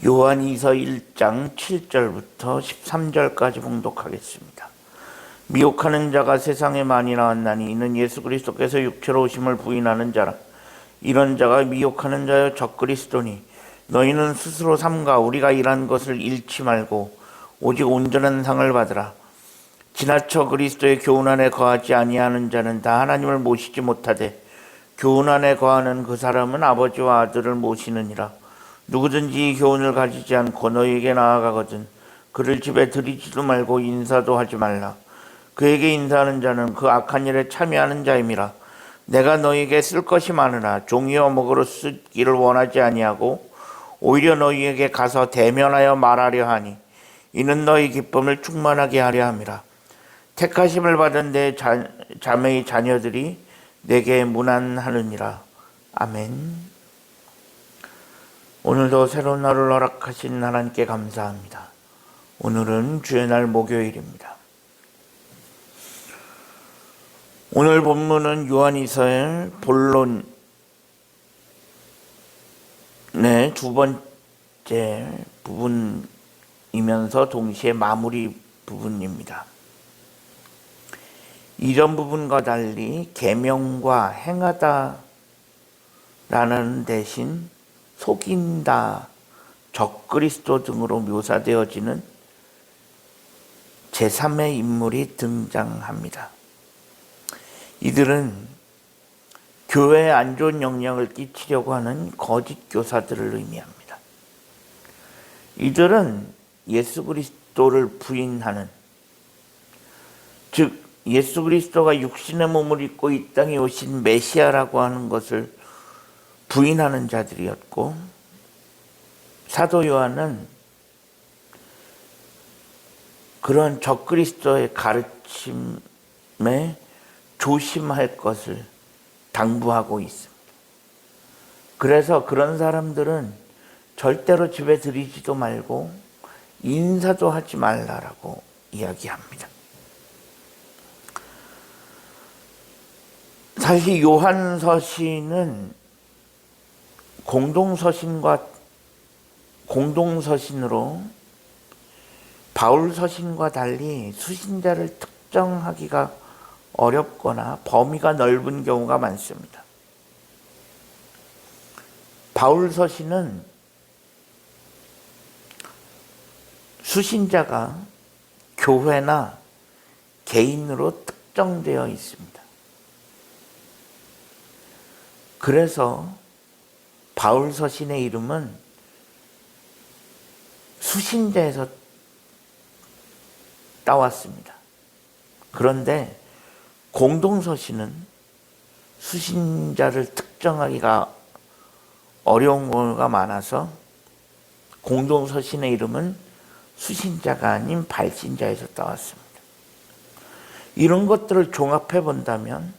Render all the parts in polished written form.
요한이서 1장 7절부터 13절까지 봉독하겠습니다. 미혹하는 자가 세상에 많이 나왔나니 이는 예수 그리스도께서 육체로 오심을 부인하는 자라. 이런 자가 미혹하는 자여 적그리스도니 너희는 스스로 삼가 우리가 일한 것을 잃지 말고 오직 온전한 상을 받으라. 지나쳐 그리스도의 교훈 안에 거하지 아니하는 자는 다 하나님을 모시지 못하되 교훈 안에 거하는 그 사람은 아버지와 아들을 모시느니라. 누구든지 이 교훈을 가지지 않고 너희에게 나아가거든 그를 집에 들이지도 말고 인사도 하지 말라. 그에게 인사하는 자는 그 악한 일에 참여하는 자임이라. 내가 너희에게 쓸 것이 많으나 종이와 목으로 쓰기를 원하지 아니하고 오히려 너희에게 가서 대면하여 말하려 하니 이는 너희 기쁨을 충만하게 하려 함이라. 택하심을 받은 내 자매의 자녀들이 내게 문안하느니라. 아멘. 오늘도 새로운 날을 허락하신 하나님께 감사합니다. 오늘은 주의 날 목요일입니다. 오늘 본문은 요한이서의 본론의 두 번째 부분이면서 동시에 마무리 부분입니다. 이전 부분과 달리 계명과 행하다 라는 대신 속인다, 적그리스도 등으로 묘사되어지는 제3의 인물이 등장합니다. 이들은 교회에 안 좋은 영향을 끼치려고 하는 거짓 교사들을 의미합니다. 이들은 예수 그리스도를 부인하는, 즉 예수 그리스도가 육신의 몸을 입고 이 땅에 오신 메시아라고 하는 것을 부인하는 자들이었고, 사도 요한은 그런 적그리스도의 가르침에 조심할 것을 당부하고 있습니다. 그래서 그런 사람들은 절대로 집에 들이지도 말고 인사도 하지 말라라고 이야기합니다. 사실 요한서신은 공동서신으로 바울서신과 달리 수신자를 특정하기가 어렵거나 범위가 넓은 경우가 많습니다. 바울서신은 수신자가 교회나 개인으로 특정되어 있습니다. 그래서 바울서신의 이름은 수신자에서 따왔습니다. 그런데 공동서신은 수신자를 특정하기가 어려운 경우가 많아서 공동서신의 이름은 수신자가 아닌 발신자에서 따왔습니다. 이런 것들을 종합해 본다면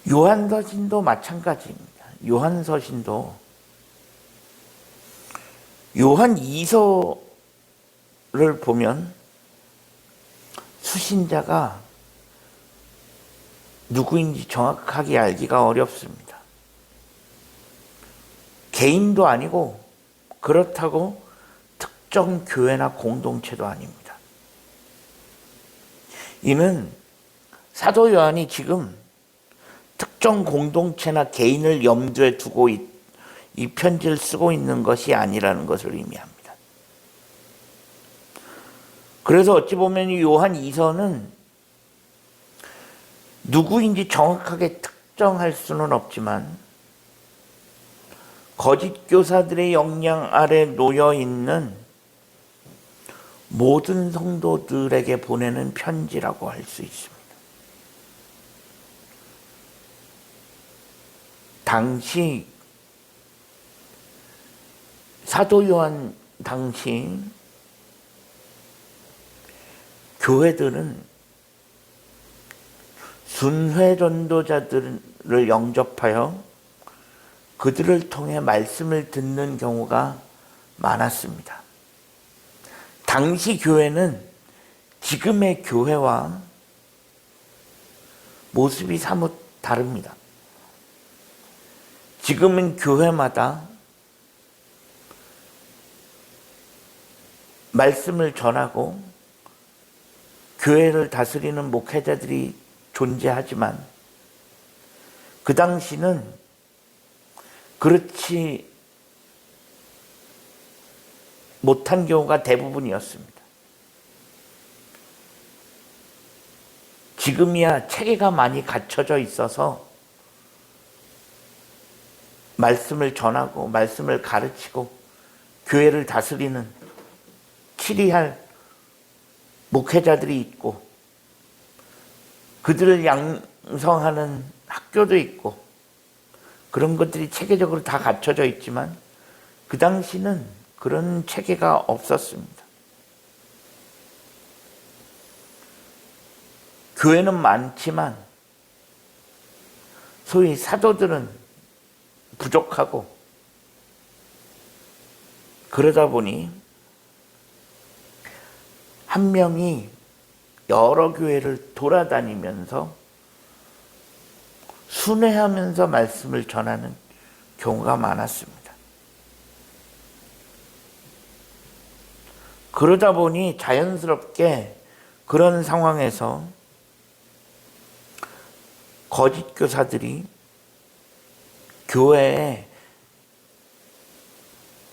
요한서신도 마찬가지입니다. 요한서신도 요한 2서를 보면 수신자가 누구인지 정확하게 알기가 어렵습니다. 개인도 아니고 그렇다고 특정 교회나 공동체도 아닙니다. 이는 사도 요한이 지금 특정 공동체나 개인을 염두에 두고 이 편지를 쓰고 있는 것이 아니라는 것을 의미합니다. 그래서 어찌 보면 이 요한 2서는 누구인지 정확하게 특정할 수는 없지만 거짓 교사들의 영향 아래 놓여 있는 모든 성도들에게 보내는 편지라고 할 수 있습니다. 당시 사도 요한 당시 교회들은 순회 전도자들을 영접하여 그들을 통해 말씀을 듣는 경우가 많았습니다. 당시 교회는 지금의 교회와 모습이 사뭇 다릅니다. 지금은 교회마다 말씀을 전하고 교회를 다스리는 목회자들이 존재하지만 그 당시는 그렇지 못한 경우가 대부분이었습니다. 지금이야 체계가 많이 갖춰져 있어서 말씀을 전하고 말씀을 가르치고 교회를 다스리는 치리할 목회자들이 있고 그들을 양성하는 학교도 있고 그런 것들이 체계적으로 다 갖춰져 있지만 그 당시는 그런 체계가 없었습니다. 교회는 많지만 소위 사도들은 부족하고 그러다 보니 한 명이 여러 교회를 돌아다니면서 순회하면서 말씀을 전하는 경우가 많았습니다. 그러다 보니 자연스럽게 그런 상황에서 거짓 교사들이 교회에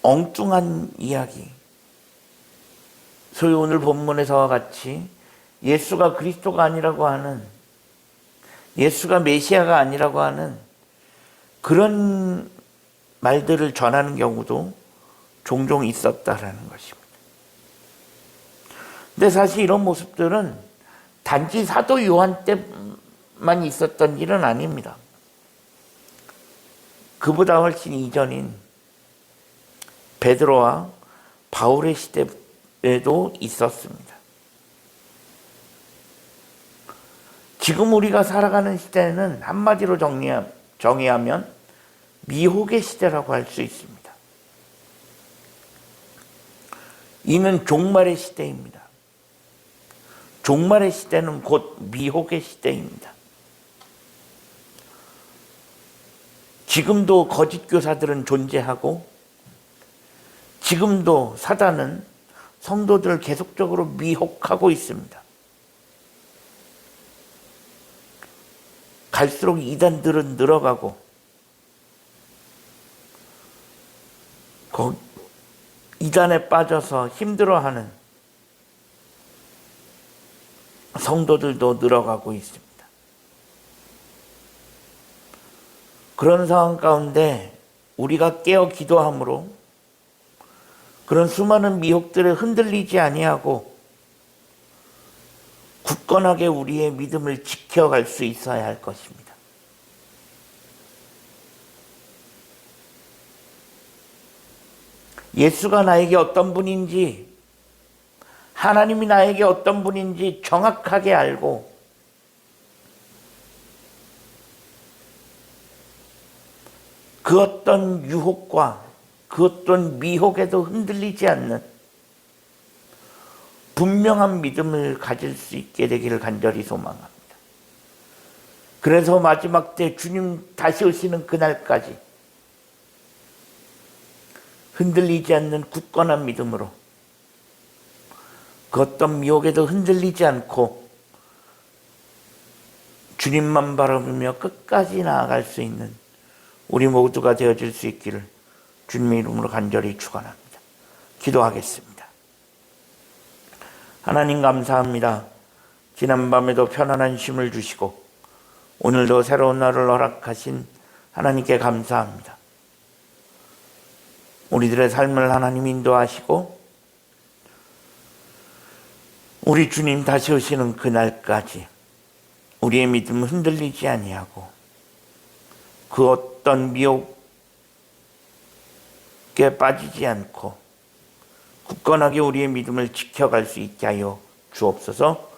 엉뚱한 이야기, 소위 오늘 본문에서와 같이 예수가 그리스도가 아니라고 하는, 예수가 메시아가 아니라고 하는 그런 말들을 전하는 경우도 종종 있었다라는 것입니다. 근데 사실 이런 모습들은 단지 사도 요한 때만 있었던 일은 아닙니다. 그보다 훨씬 이전인 베드로와 바울의 시대에도 있었습니다. 지금 우리가 살아가는 시대는 한마디로 정의하면 미혹의 시대라고 할 수 있습니다. 이는 종말의 시대입니다. 종말의 시대는 곧 미혹의 시대입니다. 지금도 거짓 교사들은 존재하고 지금도 사단은 성도들을 계속적으로 미혹하고 있습니다. 갈수록 이단들은 늘어가고 이단에 빠져서 힘들어하는 성도들도 늘어가고 있습니다. 그런 상황 가운데 우리가 깨어 기도함으로 그런 수많은 미혹들에 흔들리지 아니하고 굳건하게 우리의 믿음을 지켜갈 수 있어야 할 것입니다. 예수가 나에게 어떤 분인지, 하나님이 나에게 어떤 분인지 정확하게 알고 그 어떤 유혹과 그 어떤 미혹에도 흔들리지 않는 분명한 믿음을 가질 수 있게 되기를 간절히 소망합니다. 그래서 마지막 때 주님 다시 오시는 그날까지 흔들리지 않는 굳건한 믿음으로 그 어떤 미혹에도 흔들리지 않고 주님만 바라보며 끝까지 나아갈 수 있는 우리 모두가 되어질 수 있기를 주님의 이름으로 간절히 축원합니다. 기도하겠습니다. 하나님 감사합니다. 지난밤에도 편안한 쉼을 주시고 오늘도 새로운 날을 허락하신 하나님께 감사합니다. 우리들의 삶을 하나님 인도하시고 우리 주님 다시 오시는 그날까지 우리의 믿음은 흔들리지 아니하고 그 어떤 미혹에 빠지지 않고 굳건하게 우리의 믿음을 지켜갈 수 있게 하여 주옵소서.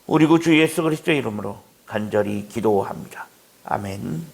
우리 구 주 예수 그리스도의 이름으로 간절히 기도합니다. 아멘.